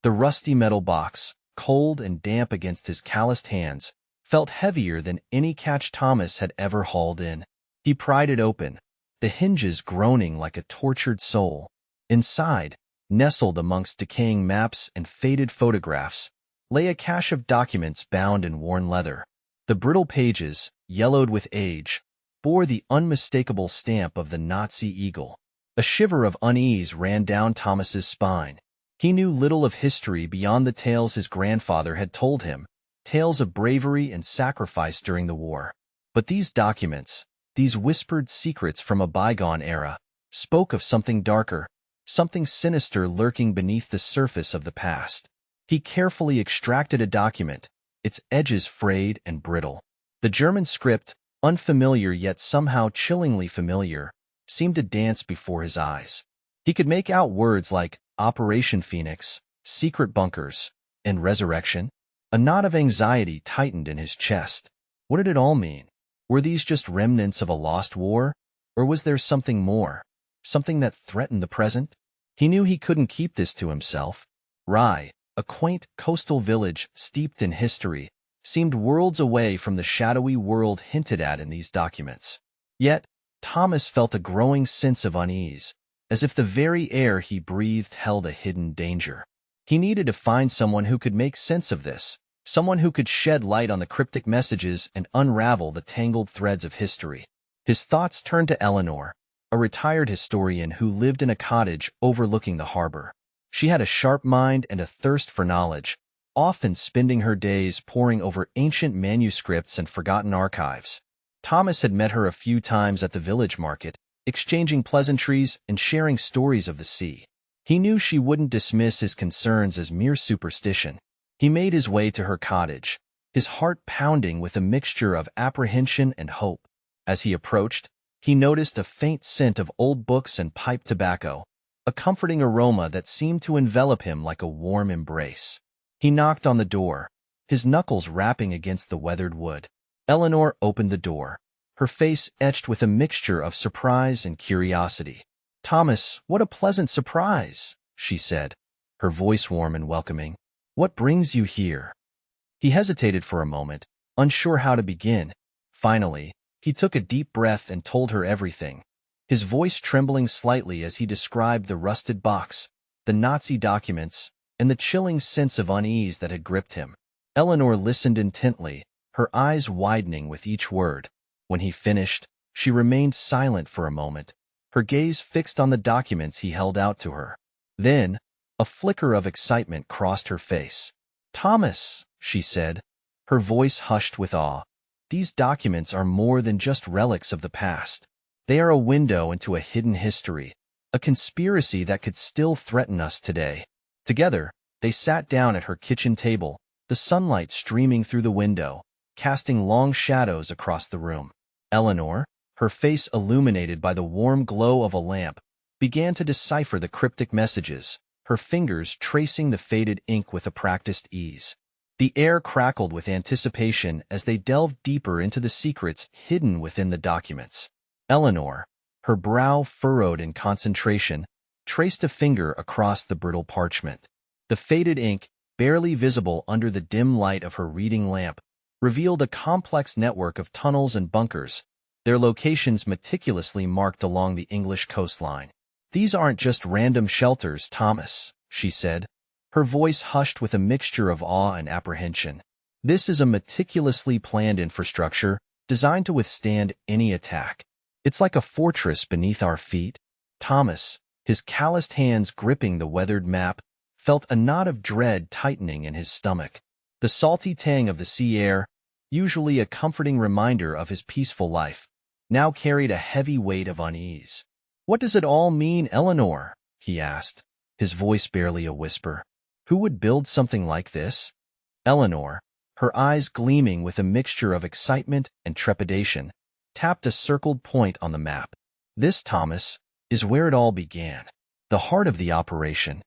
The rusty metal box, cold and damp against his calloused hands, felt heavier than any catch Thomas had ever hauled in. He pried it open, the hinges groaning like a tortured soul. Inside, nestled amongst decaying maps and faded photographs, lay a cache of documents bound in worn leather. The brittle pages, yellowed with age, bore the unmistakable stamp of the Nazi eagle. A shiver of unease ran down Thomas's spine. He knew little of history beyond the tales his grandfather had told him, tales of bravery and sacrifice during the war. But these documents, these whispered secrets from a bygone era, spoke of something darker, something sinister lurking beneath the surface of the past. He carefully extracted a document, its edges frayed and brittle. The German script, unfamiliar yet somehow chillingly familiar, seemed to dance before his eyes. He could make out words like Operation Phoenix, secret bunkers, and resurrection. A knot of anxiety tightened in his chest. What did it all mean? Were these just remnants of a lost war? Or was there something more? Something that threatened the present? He knew he couldn't keep this to himself. Rye, a quaint coastal village steeped in history, seemed worlds away from the shadowy world hinted at in these documents. Yet, Thomas felt a growing sense of unease, as if the very air he breathed held a hidden danger. He needed to find someone who could make sense of this, someone who could shed light on the cryptic messages and unravel the tangled threads of history. His thoughts turned to Eleanor, a retired historian who lived in a cottage overlooking the harbor. She had a sharp mind and a thirst for knowledge, often spending her days poring over ancient manuscripts and forgotten archives. Thomas had met her a few times at the village market, exchanging pleasantries and sharing stories of the sea. He knew she wouldn't dismiss his concerns as mere superstition. He made his way to her cottage, his heart pounding with a mixture of apprehension and hope. As he approached, he noticed a faint scent of old books and pipe tobacco, a comforting aroma that seemed to envelop him like a warm embrace. He knocked on the door, his knuckles rapping against the weathered wood. Eleanor opened the door, her face etched with a mixture of surprise and curiosity. "Thomas, what a pleasant surprise," she said, her voice warm and welcoming. "What brings you here?" He hesitated for a moment, unsure how to begin. Finally, he took a deep breath and told her everything, his voice trembling slightly as he described the rusted box, the Nazi documents, and the chilling sense of unease that had gripped him. Eleanor listened intently, her eyes widening with each word. When he finished, she remained silent for a moment, her gaze fixed on the documents he held out to her. Then, a flicker of excitement crossed her face. "Thomas," she said, her voice hushed with awe, "these documents are more than just relics of the past. They are a window into a hidden history, a conspiracy that could still threaten us today." Together, they sat down at her kitchen table, the sunlight streaming through the window, casting long shadows across the room. Eleanor, her face illuminated by the warm glow of a lamp, began to decipher the cryptic messages, her fingers tracing the faded ink with a practiced ease. The air crackled with anticipation as they delved deeper into the secrets hidden within the documents. Eleanor, her brow furrowed in concentration, traced a finger across the brittle parchment. The faded ink, barely visible under the dim light of her reading lamp, revealed a complex network of tunnels and bunkers, their locations meticulously marked along the English coastline. "These aren't just random shelters, Thomas," she said, her voice hushed with a mixture of awe and apprehension. "This is a meticulously planned infrastructure designed to withstand any attack. It's like a fortress beneath our feet." Thomas, his calloused hands gripping the weathered map, felt a knot of dread tightening in his stomach. The salty tang of the sea air, usually a comforting reminder of his peaceful life, now carried a heavy weight of unease. "What does it all mean, Eleanor?" he asked, his voice barely a whisper. "Who would build something like this?" Eleanor, her eyes gleaming with a mixture of excitement and trepidation, tapped a circled point on the map. "This, Thomas, is where it all began. The heart of the operation."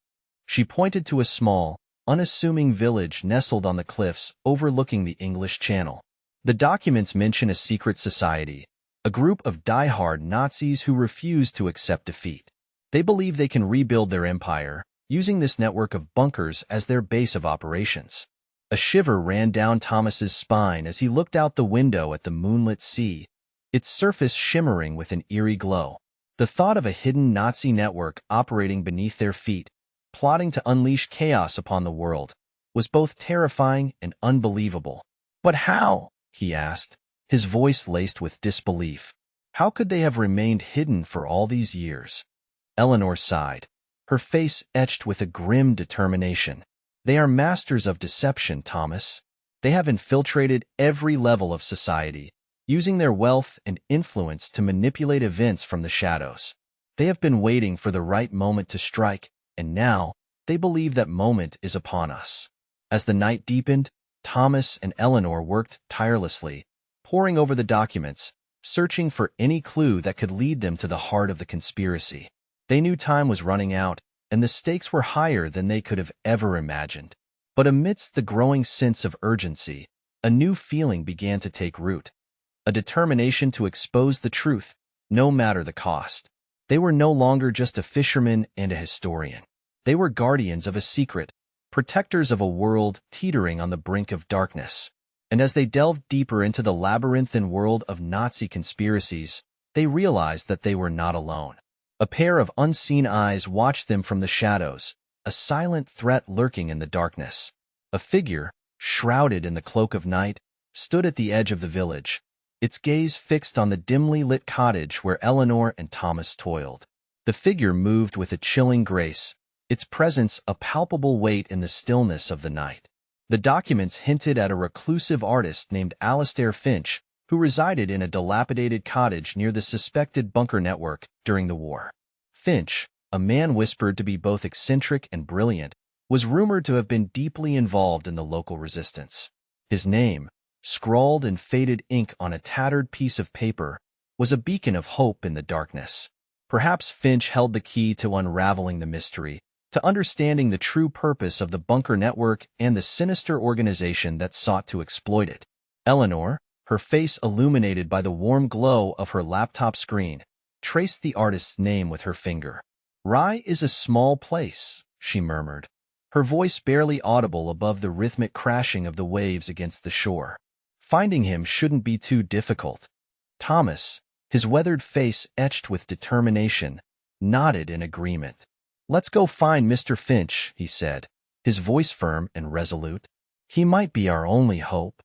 She pointed to a small, unassuming village nestled on the cliffs overlooking the English Channel. The documents mention a secret society, a group of die-hard Nazis who refuse to accept defeat. They believe they can rebuild their empire, using this network of bunkers as their base of operations. A shiver ran down Thomas's spine as he looked out the window at the moonlit sea, its surface shimmering with an eerie glow. The thought of a hidden Nazi network operating beneath their feet, plotting to unleash chaos upon the world, was both terrifying and unbelievable. "But how?" he asked, his voice laced with disbelief. "How could they have remained hidden for all these years?" Eleanor sighed, her face etched with a grim determination. "They are masters of deception, Thomas. They have infiltrated every level of society, using their wealth and influence to manipulate events from the shadows. They have been waiting for the right moment to strike, and now they believe that moment is upon us." As the night deepened, Thomas and Eleanor worked tirelessly, poring over the documents, searching for any clue that could lead them to the heart of the conspiracy. They knew time was running out, and the stakes were higher than they could have ever imagined. But amidst the growing sense of urgency, a new feeling began to take root, a determination to expose the truth, no matter the cost. They were no longer just a fisherman and a historian. They were guardians of a secret, protectors of a world teetering on the brink of darkness. And as they delved deeper into the labyrinthine world of Nazi conspiracies, they realized that they were not alone. A pair of unseen eyes watched them from the shadows, a silent threat lurking in the darkness. A figure, shrouded in the cloak of night, stood at the edge of the village, its gaze fixed on the dimly lit cottage where Eleanor and Thomas toiled. The figure moved with a chilling grace, its presence a palpable weight in the stillness of the night. The documents hinted at a reclusive artist named Alastair Finch, who resided in a dilapidated cottage near the suspected bunker network during the war. Finch, a man whispered to be both eccentric and brilliant, was rumored to have been deeply involved in the local resistance. His name, scrawled in faded ink on a tattered piece of paper, was a beacon of hope in the darkness. Perhaps Finch held the key to unraveling the mystery, to understanding the true purpose of the bunker network and the sinister organization that sought to exploit it. Eleanor, her face illuminated by the warm glow of her laptop screen, traced the artist's name with her finger. "Rye is a small place," she murmured, her voice barely audible above the rhythmic crashing of the waves against the shore. "Finding him shouldn't be too difficult." Thomas, his weathered face etched with determination, nodded in agreement. "Let's go find Mr. Finch," he said, his voice firm and resolute. "He might be our only hope."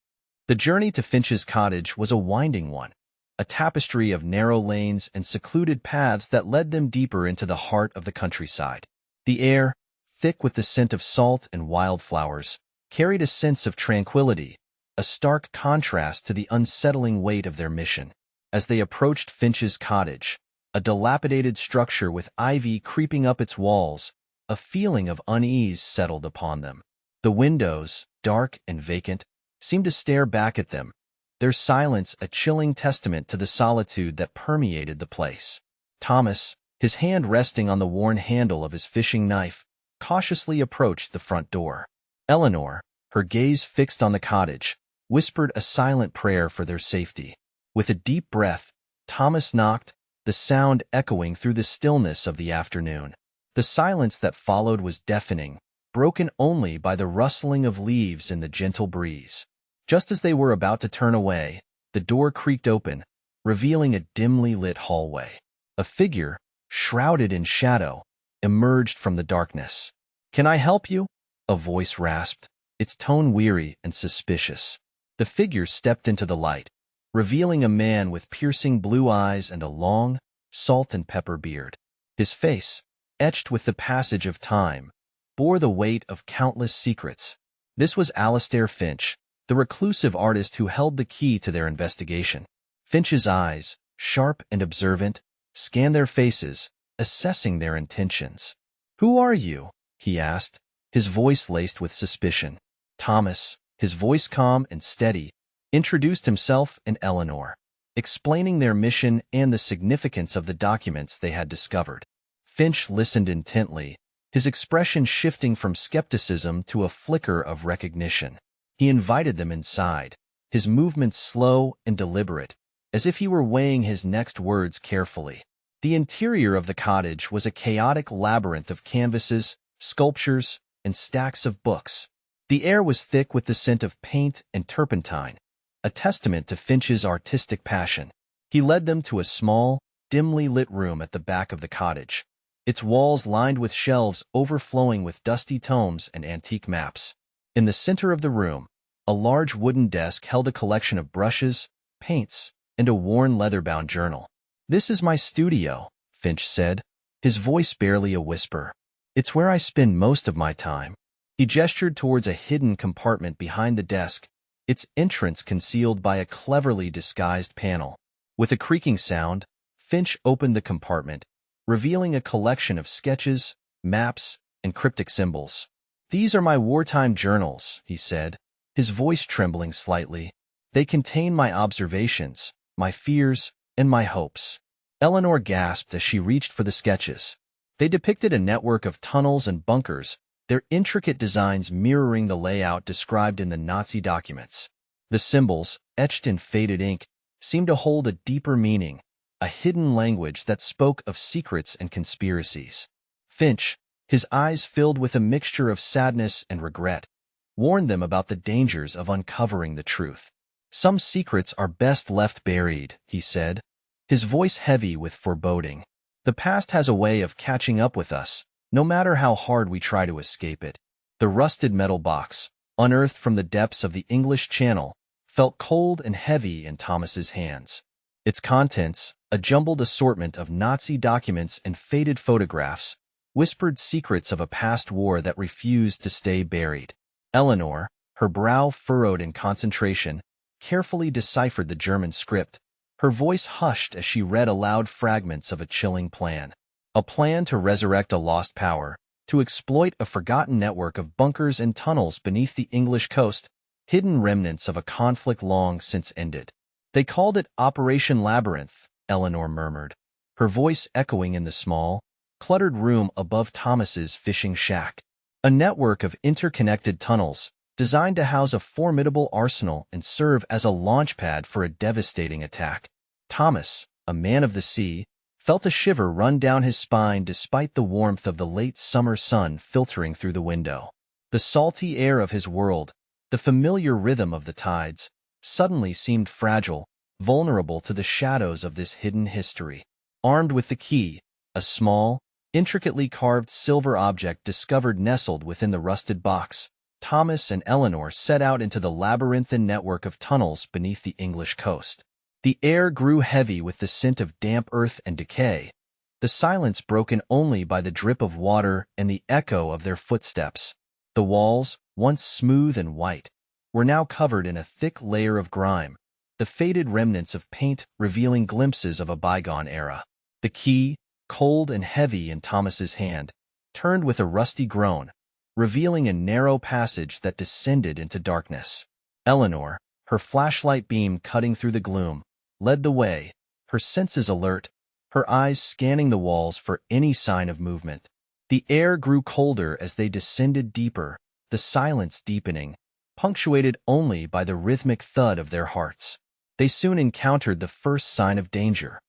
The journey to Finch's cottage was a winding one, a tapestry of narrow lanes and secluded paths that led them deeper into the heart of the countryside. The air, thick with the scent of salt and wildflowers, carried a sense of tranquility, a stark contrast to the unsettling weight of their mission. As they approached Finch's cottage, a dilapidated structure with ivy creeping up its walls, a feeling of unease settled upon them. The windows, dark and vacant, seemed to stare back at them, their silence a chilling testament to the solitude that permeated the place. Thomas, his hand resting on the worn handle of his fishing knife, cautiously approached the front door. Eleanor, her gaze fixed on the cottage, whispered a silent prayer for their safety. With a deep breath, Thomas knocked, the sound echoing through the stillness of the afternoon. The silence that followed was deafening, broken only by the rustling of leaves in the gentle breeze. Just as they were about to turn away, the door creaked open, revealing a dimly lit hallway. A figure, shrouded in shadow, emerged from the darkness. "Can I help you?" a voice rasped, its tone weary and suspicious. The figure stepped into the light, revealing a man with piercing blue eyes and a long, salt and pepper beard. His face, etched with the passage of time, bore the weight of countless secrets. This was Alastair Finch, the reclusive artist who held the key to their investigation. Finch's eyes, sharp and observant, scanned their faces, assessing their intentions. "Who are you?" he asked, his voice laced with suspicion. Thomas, his voice calm and steady, introduced himself and Eleanor, explaining their mission and the significance of the documents they had discovered. Finch listened intently, his expression shifting from skepticism to a flicker of recognition. He invited them inside, his movements slow and deliberate, as if he were weighing his next words carefully. The interior of the cottage was a chaotic labyrinth of canvases, sculptures, and stacks of books. The air was thick with the scent of paint and turpentine, a testament to Finch's artistic passion. He led them to a small, dimly lit room at the back of the cottage, its walls lined with shelves overflowing with dusty tomes and antique maps. In the center of the room, a large wooden desk held a collection of brushes, paints, and a worn leather-bound journal. "This is my studio," Finch said, his voice barely a whisper. "It's where I spend most of my time." He gestured towards a hidden compartment behind the desk, its entrance concealed by a cleverly disguised panel. With a creaking sound, Finch opened the compartment, revealing a collection of sketches, maps, and cryptic symbols. "These are my wartime journals," he said, his voice trembling slightly. "They contain my observations, my fears, and my hopes." Eleanor gasped as she reached for the sketches. They depicted a network of tunnels and bunkers, their intricate designs mirroring the layout described in the Nazi documents. The symbols, etched in faded ink, seemed to hold a deeper meaning, a hidden language that spoke of secrets and conspiracies. Finch, his eyes filled with a mixture of sadness and regret, warned them about the dangers of uncovering the truth. "Some secrets are best left buried," he said, his voice heavy with foreboding. "The past has a way of catching up with us, no matter how hard we try to escape it." The rusted metal box, unearthed from the depths of the English Channel, felt cold and heavy in Thomas's hands. Its contents, a jumbled assortment of Nazi documents and faded photographs, whispered secrets of a past war that refused to stay buried. Eleanor, her brow furrowed in concentration, carefully deciphered the German script, her voice hushed as she read aloud fragments of a chilling plan. A plan to resurrect a lost power, to exploit a forgotten network of bunkers and tunnels beneath the English coast, hidden remnants of a conflict long since ended. "They called it Operation Labyrinth," Eleanor murmured, her voice echoing in the small, cluttered room above Thomas's fishing shack. A network of interconnected tunnels, designed to house a formidable arsenal and serve as a launchpad for a devastating attack. Thomas, a man of the sea, felt a shiver run down his spine despite the warmth of the late summer sun filtering through the window. The salty air of his world, the familiar rhythm of the tides, suddenly seemed fragile, vulnerable to the shadows of this hidden history. Armed with the key, a small, intricately carved silver object discovered nestled within the rusted box, Thomas and Eleanor set out into the labyrinthine network of tunnels beneath the English coast. The air grew heavy with the scent of damp earth and decay, the silence broken only by the drip of water and the echo of their footsteps. The walls, once smooth and white, were now covered in a thick layer of grime, the faded remnants of paint revealing glimpses of a bygone era. The key, cold and heavy in Thomas's hand, turned with a rusty groan, revealing a narrow passage that descended into darkness. Eleanor, her flashlight beam cutting through the gloom, led the way, her senses alert, her eyes scanning the walls for any sign of movement. The air grew colder as they descended deeper, the silence deepening, punctuated only by the rhythmic thud of their hearts. They soon encountered the first sign of danger,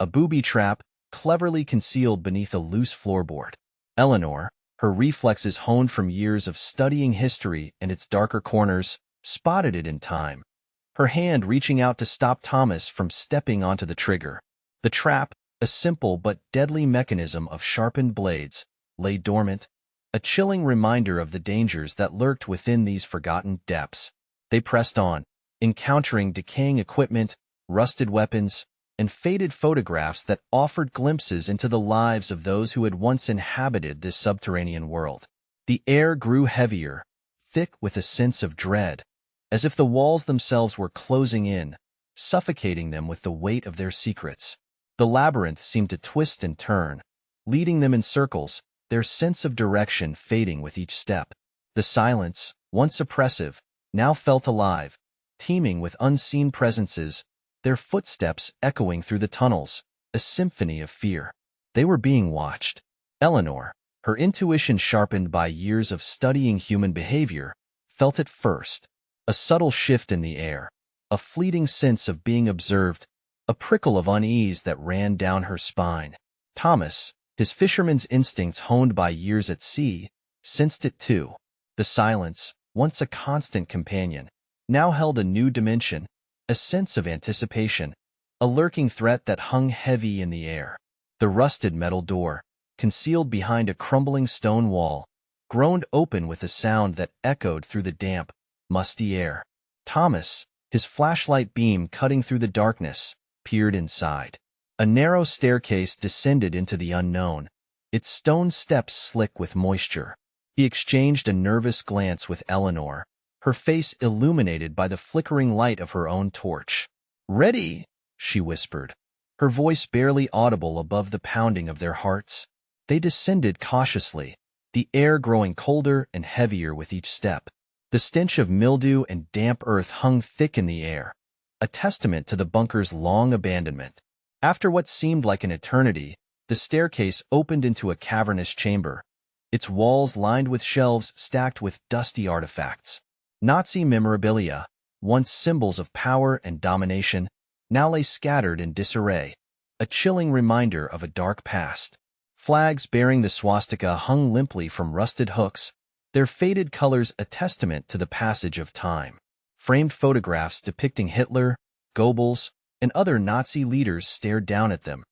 a booby trap cleverly concealed beneath a loose floorboard. Eleanor, her reflexes honed from years of studying history and its darker corners, spotted it in time, her hand reaching out to stop Thomas from stepping onto the trigger. The trap, a simple but deadly mechanism of sharpened blades, lay dormant, a chilling reminder of the dangers that lurked within these forgotten depths. They pressed on, encountering decaying equipment, rusted weapons, and faded photographs that offered glimpses into the lives of those who had once inhabited this subterranean world. The air grew heavier, thick with a sense of dread, as if the walls themselves were closing in, suffocating them with the weight of their secrets. The labyrinth seemed to twist and turn, leading them in circles, their sense of direction fading with each step. The silence, once oppressive, now felt alive, teeming with unseen presences, their footsteps echoing through the tunnels, a symphony of fear. They were being watched. Eleanor, her intuition sharpened by years of studying human behavior, felt it first. A subtle shift in the air, a fleeting sense of being observed, a prickle of unease that ran down her spine. Thomas, his fisherman's instincts honed by years at sea, sensed it too. The silence, once a constant companion, now held a new dimension, a sense of anticipation, a lurking threat that hung heavy in the air. The rusted metal door, concealed behind a crumbling stone wall, groaned open with a sound that echoed through the damp, musty air. Thomas, his flashlight beam cutting through the darkness, peered inside. A narrow staircase descended into the unknown, its stone steps slick with moisture. He exchanged a nervous glance with Eleanor, her face illuminated by the flickering light of her own torch. "Ready," she whispered, her voice barely audible above the pounding of their hearts. They descended cautiously, the air growing colder and heavier with each step. The stench of mildew and damp earth hung thick in the air, a testament to the bunker's long abandonment. After what seemed like an eternity, the staircase opened into a cavernous chamber, its walls lined with shelves stacked with dusty artifacts. Nazi memorabilia, once symbols of power and domination, now lay scattered in disarray, a chilling reminder of a dark past. Flags bearing the swastika hung limply from rusted hooks, their faded colors a testament to the passage of time. Framed photographs depicting Hitler, Goebbels, and other Nazi leaders stared down at them,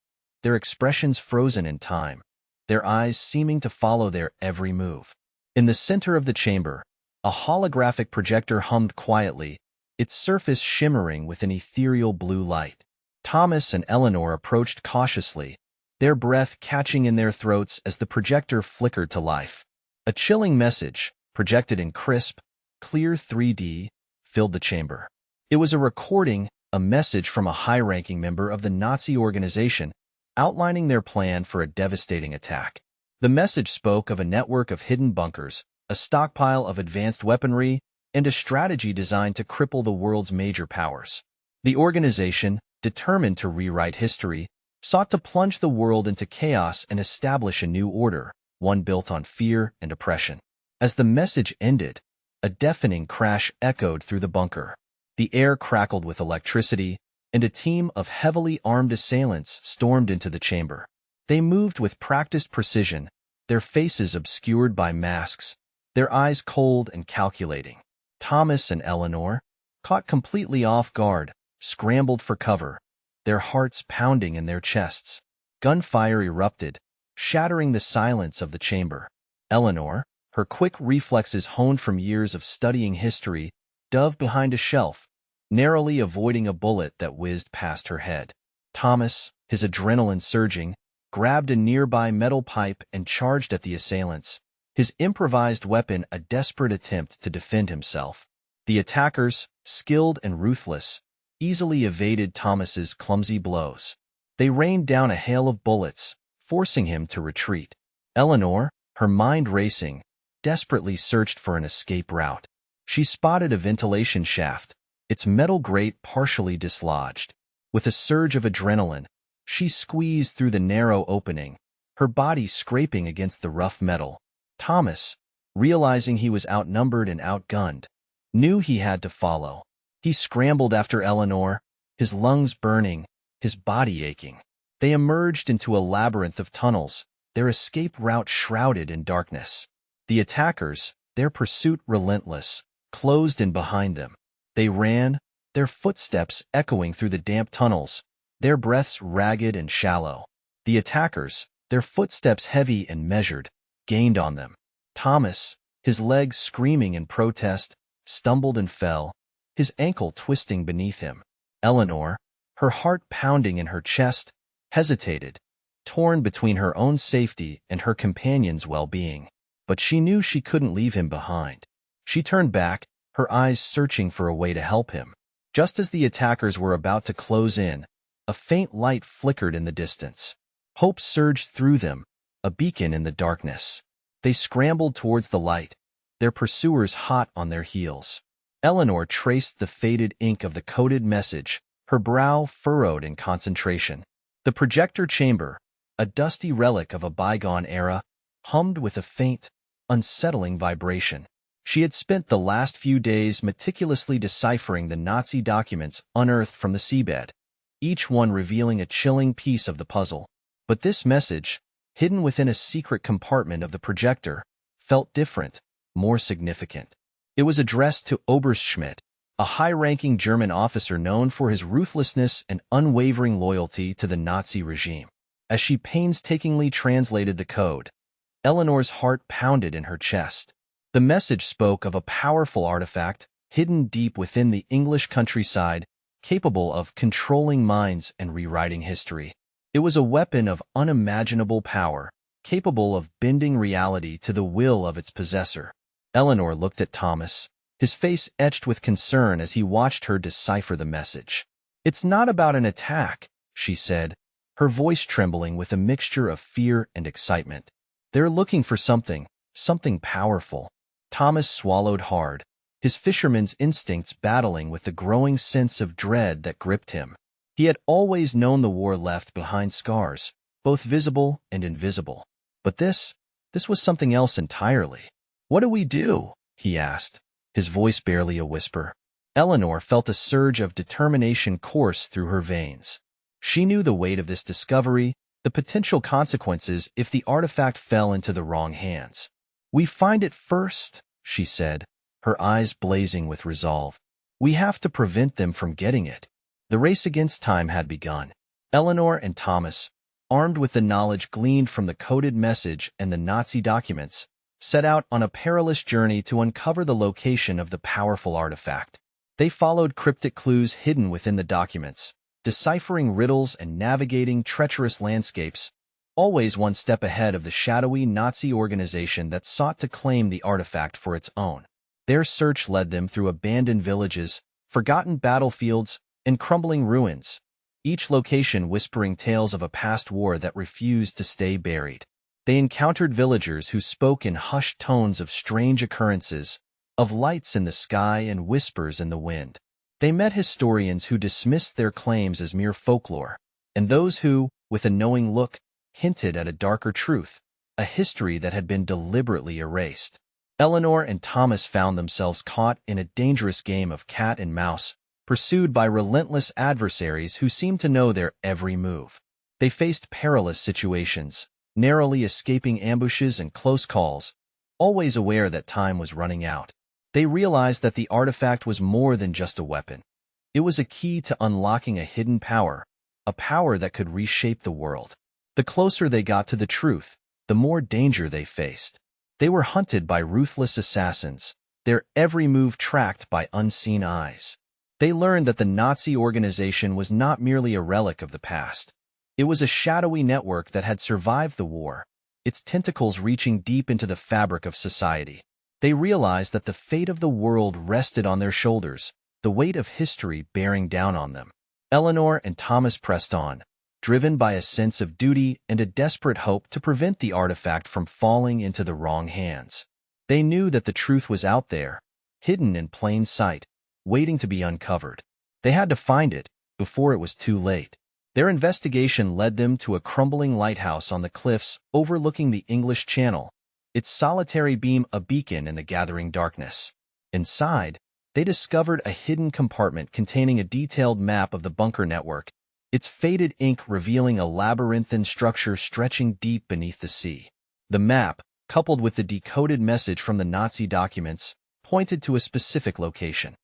their expressions frozen in time, their eyes seeming to follow their every move. In the center of the chamber, a holographic projector hummed quietly, its surface shimmering with an ethereal blue light. Thomas and Eleanor approached cautiously, their breath catching in their throats as the projector flickered to life. A chilling message, projected in crisp, clear 3D, filled the chamber. It was a recording, a message from a high-ranking member of the Nazi organization, outlining their plan for a devastating attack. The message spoke of a network of hidden bunkers, a stockpile of advanced weaponry, and a strategy designed to cripple the world's major powers. The organization, determined to rewrite history, sought to plunge the world into chaos and establish a new order, one built on fear and oppression. As the message ended, a deafening crash echoed through the bunker. The air crackled with electricity, and a team of heavily armed assailants stormed into the chamber. They moved with practiced precision, their faces obscured by masks, their eyes cold and calculating. Thomas and Eleanor, caught completely off guard, scrambled for cover, their hearts pounding in their chests. Gunfire erupted, shattering the silence of the chamber. Eleanor, her quick reflexes honed from years of studying history, dove behind a shelf, narrowly avoiding a bullet that whizzed past her head. Thomas, his adrenaline surging, grabbed a nearby metal pipe and charged at the assailants, his improvised weapon a desperate attempt to defend himself. The attackers, skilled and ruthless, easily evaded Thomas's clumsy blows. They rained down a hail of bullets, forcing him to retreat. Eleanor, her mind racing, desperately searched for an escape route. She spotted a ventilation shaft, its metal grate partially dislodged. With a surge of adrenaline, she squeezed through the narrow opening, her body scraping against the rough metal. Thomas, realizing he was outnumbered and outgunned, knew he had to follow. He scrambled after Eleanor, his lungs burning, his body aching. They emerged into a labyrinth of tunnels, their escape route shrouded in darkness. The attackers, their pursuit relentless, closed in behind them. They ran, their footsteps echoing through the damp tunnels, their breaths ragged and shallow. The attackers, their footsteps heavy and measured, gained on them. Thomas, his legs screaming in protest, stumbled and fell, his ankle twisting beneath him. Eleanor, her heart pounding in her chest, hesitated, torn between her own safety and her companion's well-being. But she knew she couldn't leave him behind. She turned back, her eyes searching for a way to help him. Just as the attackers were about to close in, a faint light flickered in the distance. Hope surged through them, a beacon in the darkness. They scrambled towards the light, their pursuers hot on their heels. Eleanor traced the faded ink of the coded message, her brow furrowed in concentration. The projector chamber, a dusty relic of a bygone era, hummed with a faint, unsettling vibration. She had spent the last few days meticulously deciphering the Nazi documents unearthed from the seabed, each one revealing a chilling piece of the puzzle. But this message, hidden within a secret compartment of the projector, felt different, more significant. It was addressed to Oberstschmidt, a high-ranking German officer known for his ruthlessness and unwavering loyalty to the Nazi regime. As she painstakingly translated the code, Eleanor's heart pounded in her chest. The message spoke of a powerful artifact hidden deep within the English countryside, capable of controlling minds and rewriting history. It was a weapon of unimaginable power, capable of bending reality to the will of its possessor. Eleanor looked at Thomas, his face etched with concern as he watched her decipher the message. "It's not about an attack," she said, her voice trembling with a mixture of fear and excitement. "They're looking for something powerful." Thomas swallowed hard, his fisherman's instincts battling with the growing sense of dread that gripped him. He had always known the war left behind scars, both visible and invisible. But this was something else entirely. "What do we do?" he asked, his voice barely a whisper. Eleanor felt a surge of determination course through her veins. She knew the weight of this discovery, the potential consequences if the artifact fell into the wrong hands. "We find it first," she said, her eyes blazing with resolve. "We have to prevent them from getting it." The race against time had begun. Eleanor and Thomas, armed with the knowledge gleaned from the coded message and the Nazi documents, set out on a perilous journey to uncover the location of the powerful artifact. They followed cryptic clues hidden within the documents, deciphering riddles and navigating treacherous landscapes, always one step ahead of the shadowy Nazi organization that sought to claim the artifact for its own. Their search led them through abandoned villages, forgotten battlefields, and crumbling ruins, each location whispering tales of a past war that refused to stay buried. They encountered villagers who spoke in hushed tones of strange occurrences, of lights in the sky and whispers in the wind. They met historians who dismissed their claims as mere folklore, and those who, with a knowing look, hinted at a darker truth, a history that had been deliberately erased. Eleanor and Thomas found themselves caught in a dangerous game of cat and mouse, pursued by relentless adversaries who seemed to know their every move. They faced perilous situations, narrowly escaping ambushes and close calls, always aware that time was running out. They realized that the artifact was more than just a weapon. It was a key to unlocking a hidden power, a power that could reshape the world. The closer they got to the truth, the more danger they faced. They were hunted by ruthless assassins, their every move tracked by unseen eyes. They learned that the Nazi organization was not merely a relic of the past. It was a shadowy network that had survived the war, its tentacles reaching deep into the fabric of society. They realized that the fate of the world rested on their shoulders, the weight of history bearing down on them. Eleanor and Thomas pressed on, driven by a sense of duty and a desperate hope to prevent the artifact from falling into the wrong hands. They knew that the truth was out there, hidden in plain sight, waiting to be uncovered. They had to find it before it was too late. Their investigation led them to a crumbling lighthouse on the cliffs overlooking the English Channel, its solitary beam a beacon in the gathering darkness. Inside, they discovered a hidden compartment containing a detailed map of the bunker network, its faded ink revealing a labyrinthine structure stretching deep beneath the sea. The map, coupled with the decoded message from the Nazi documents, pointed to a specific location.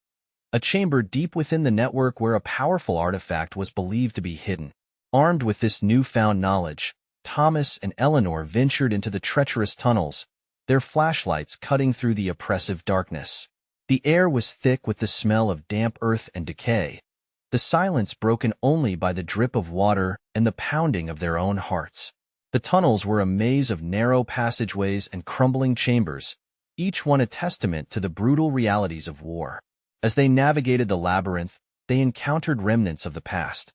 A chamber deep within the network where a powerful artifact was believed to be hidden. Armed with this newfound knowledge, Thomas and Eleanor ventured into the treacherous tunnels, their flashlights cutting through the oppressive darkness. The air was thick with the smell of damp earth and decay, the silence broken only by the drip of water and the pounding of their own hearts. The tunnels were a maze of narrow passageways and crumbling chambers, each one a testament to the brutal realities of war. As they navigated the labyrinth, they encountered remnants of the past.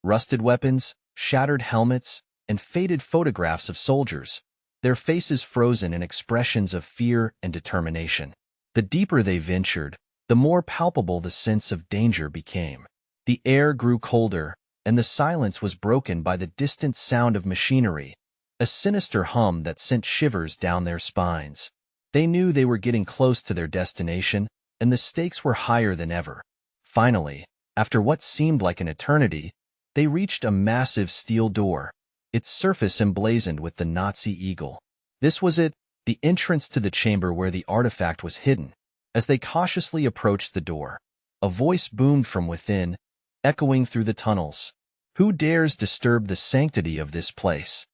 Rusted weapons, shattered helmets, and faded photographs of soldiers, their faces frozen in expressions of fear and determination. The deeper they ventured, the more palpable the sense of danger became. The air grew colder, and the silence was broken by the distant sound of machinery, a sinister hum that sent shivers down their spines. They knew they were getting close to their destination, and the stakes were higher than ever. Finally, after what seemed like an eternity, they reached a massive steel door, its surface emblazoned with the Nazi eagle. This was it, the entrance to the chamber where the artifact was hidden. As they cautiously approached the door, a voice boomed from within, echoing through the tunnels. "Who dares disturb the sanctity of this place?"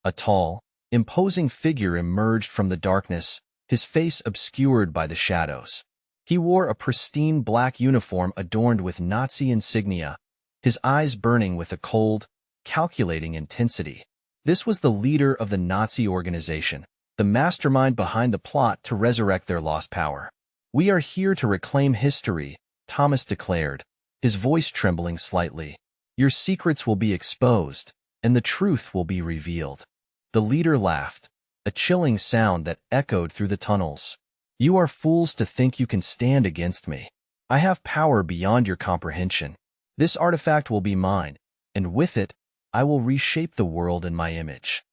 A tall, imposing figure emerged from the darkness, his face obscured by the shadows. He wore a pristine black uniform adorned with Nazi insignia, his eyes burning with a cold, calculating intensity. This was the leader of the Nazi organization, the mastermind behind the plot to resurrect their lost power. "We are here to reclaim history," Thomas declared, his voice trembling slightly. "Your secrets will be exposed, and the truth will be revealed." The leader laughed, a chilling sound that echoed through the tunnels. "You are fools to think you can stand against me. I have power beyond your comprehension. This artifact will be mine, and with it, I will reshape the world in my image."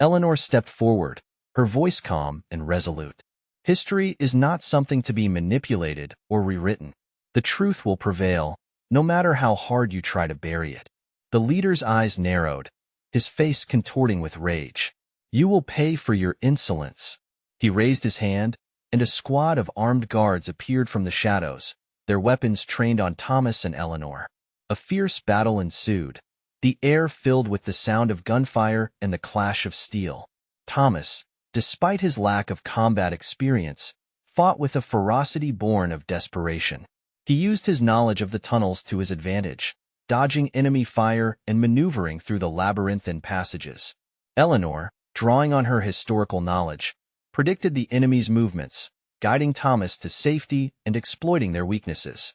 Eleanor stepped forward, her voice calm and resolute. "History is not something to be manipulated or rewritten. The truth will prevail, no matter how hard you try to bury it." The leader's eyes narrowed, his face contorting with rage. "You will pay for your insolence." He raised his hand, and a squad of armed guards appeared from the shadows, their weapons trained on Thomas and Eleanor. A fierce battle ensued, the air filled with the sound of gunfire and the clash of steel. Thomas, despite his lack of combat experience, fought with a ferocity born of desperation. He used his knowledge of the tunnels to his advantage, dodging enemy fire and maneuvering through the labyrinthine passages. Eleanor, drawing on her historical knowledge, predicted the enemy's movements, guiding Thomas to safety and exploiting their weaknesses.